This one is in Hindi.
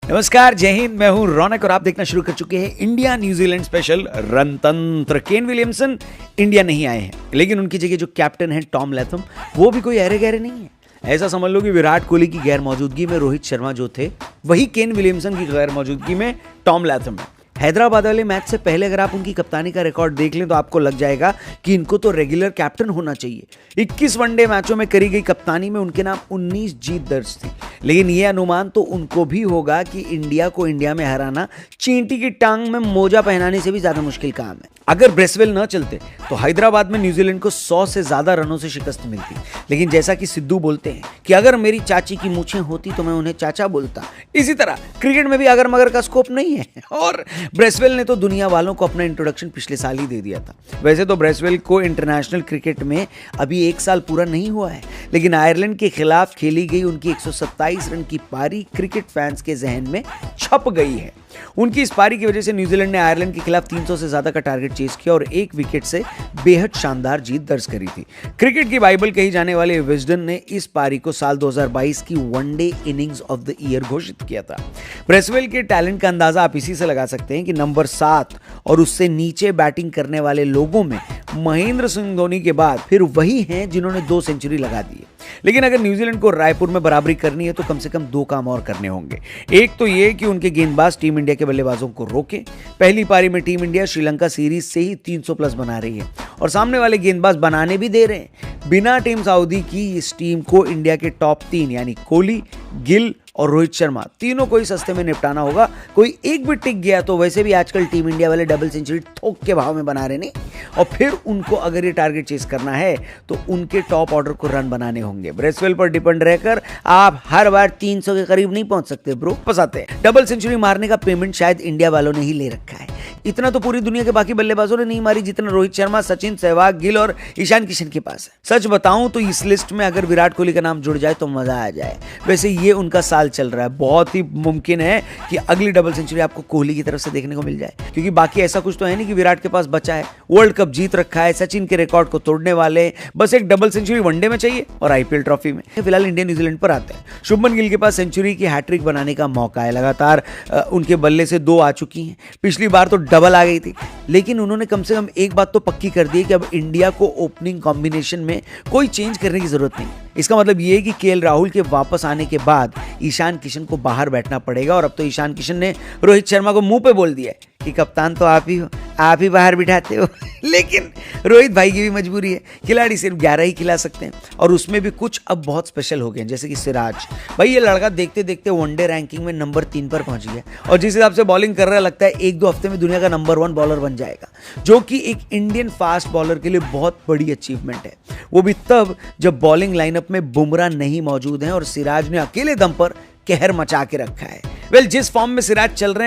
नमस्कार, जय हिंद। मैं हूं रौनक और आप देखना शुरू कर चुके हैं इंडिया न्यूजीलैंड स्पेशल रणतंत्र। केन विलियमसन इंडिया नहीं आए हैं, लेकिन उनकी जगह जो कैप्टन है टॉम लैथम, वो भी कोई अरे गहरे नहीं है। ऐसा समझ लो कि विराट कोहली की गैर मौजूदगी में रोहित शर्मा जो थे, वही केन विलियमसन की गैर मौजूदगी में टॉम लैथम है। हैदराबाद वाले मैच से पहले अगर आप उनकी कप्तानी का रिकॉर्ड देख लें तो आपको लग जाएगा कि इनको तो रेगुलर कैप्टन होना चाहिए। 21 वनडे मैचों में करी गई कप्तानी में उनके नाम 19 जीत दर्ज थी, लेकिन यह अनुमान तो उनको भी होगा कि इंडिया को इंडिया में हराना चींटी की टांग में मोजा पहनाने से भी ज्यादा मुश्किल काम है। अगर ब्रेसवेल न चलते तो हैदराबाद में न्यूजीलैंड को 100 से ज्यादा रनों से शिकस्त मिलती, लेकिन जैसा कि सिद्धू बोलते हैं कि अगर मेरी चाची की मूछें होती तो मैं उन्हें चाचा बोलता। इसी तरह क्रिकेट में भी अगर मगर का स्कोप नहीं है, और ब्रेसवेल ने तो दुनिया वालों को अपना इंट्रोडक्शन पिछले साल ही दे दिया था। वैसे तो ब्रेसवेल को इंटरनेशनल क्रिकेट में अभी 1 साल पूरा नहीं हुआ है, लेकिन आयरलैंड के खिलाफ खेली गई उनकी 127 रन की पारी क्रिकेट फैंस के जहन में छप गई है। उनकी इस पारी की वजह से न्यूजीलैंड ने आयरलैंड के खिलाफ 300 से ज्यादा का टारगेट चेज किया और 1 विकेट से बेहद शानदार जीत दर्ज करी थी। क्रिकेट की बाइबल कही जाने वाले विजडन ने इस पारी को साल 2022 की one day innings of the year घोषित किया था। ब्रेसवेल के टैलेंट का अंदाजा आप इसी से लगा सकते हैं कि नंबर 7 और उससे नीचे बैटिंग करने वाले लोगों में महेंद्र सिंह धोनी के बाद फिर वही हैं जिन्होंने 2 सेंचुरी लगा दी है। लेकिन अगर न्यूजीलैंड को रायपुर में बराबरी करनी है तो कम से कम 2 काम और करने होंगे। एक तो ये कि उनके गेंदबाज टीम इंडिया के बल्लेबाजों को रोके। पहली पारी में टीम इंडिया श्रीलंका सीरीज से ही 300 प्लस बना रही है और सामने वाले गेंदबाज बनाने भी दे रहे हैं। बिना टीम सऊदी की इस टीम को इंडिया के टॉप 3 यानी कोहली, गिल और रोहित शर्मा तीनों को ही सस्ते में निपटाना होगा। कोई एक भी टिक गया तो वैसे भी आजकल टीम इंडिया वाले डबल सेंचुरी थोक के भाव में बना रहे नहीं, और फिर उनको अगर ये टारगेट चेस करना है तो उनके टॉप ऑर्डर को रन बनाने होंगे। ब्रेसवेल पर डिपेंड रहकर आप हर बार 300 के करीब नहीं पहुंच सकते ब्रो। फंसाते हैं। डबल सेंचुरी मारने का पेमेंट शायद इंडिया वालों ने ही ले रखा है। इतना तो पूरी दुनिया के बाकी बल्लेबाजों ने नहीं मारी जितना रोहित शर्मा, सचिन, सहवाग, गिल और ईशान किशन के पास है। सच बताऊं तो इस लिस्ट में अगर विराट कोहली का नाम जुड़ जाए तो मजा आ जाए। वैसे ये उनका साल चल रहा है, बहुत ही मुमकिन है कि अगली डबल सेंचुरी आपको कोहली की तरफ से देखने को मिल जाए, क्योंकि बाकी ऐसा कुछ तो है नहीं कि विराट के पास बचा है। वर्ल्ड कप जीत रखा है, सचिन के रिकॉर्ड को तोड़ने वाले, बस एक डबल सेंचुरी वनडे में चाहिए और आईपीएल ट्रॉफी में। फिलहाल इंडिया न्यूजीलैंड पर आते हैं। शुभमन गिल के पास सेंचुरी की हैट्रिक बनाने का मौका है। लगातार उनके बल्ले से 2 आ चुकी हैं। पिछली बार तो डबल आ गई थी, लेकिन उन्होंने कम से कम एक बात तो पक्की कर दी है कि अब इंडिया को ओपनिंग कॉम्बिनेशन में कोई चेंज करने की जरूरत नहीं। इसका मतलब ये है कि केएल राहुल के वापस आने के बाद ईशान किशन को बाहर बैठना पड़ेगा, और अब तो ईशान किशन ने रोहित शर्मा को मुंह पे बोल दिया है कि कप्तान तो आप ही हो, आप ही बाहर बिठाते हो। लेकिन रोहित भाई की भी मजबूरी है, खिलाड़ी सिर्फ 11 ही खिला सकते हैं, और उसमें भी कुछ अब बहुत स्पेशल हो गए हैं, जैसे कि सिराज भाई। ये लड़का देखते देखते वनडे रैंकिंग में नंबर 3 पर पहुंच गया, और जिस हिसाब से बॉलिंग कर रहा है लगता है 1-2 हफ्ते में दुनिया का नंबर 1 बॉलर बन जाएगा, जो कि एक इंडियन फास्ट बॉलर के लिए बहुत बड़ी अचीवमेंट है। वो भी तब जब बॉलिंग लाइनअप में बुमराह नहीं मौजूद हैं और सिराज ने अकेले दम पर कहर मचा के रखा है। जिस फॉर्म में सिराज चल रहे हैं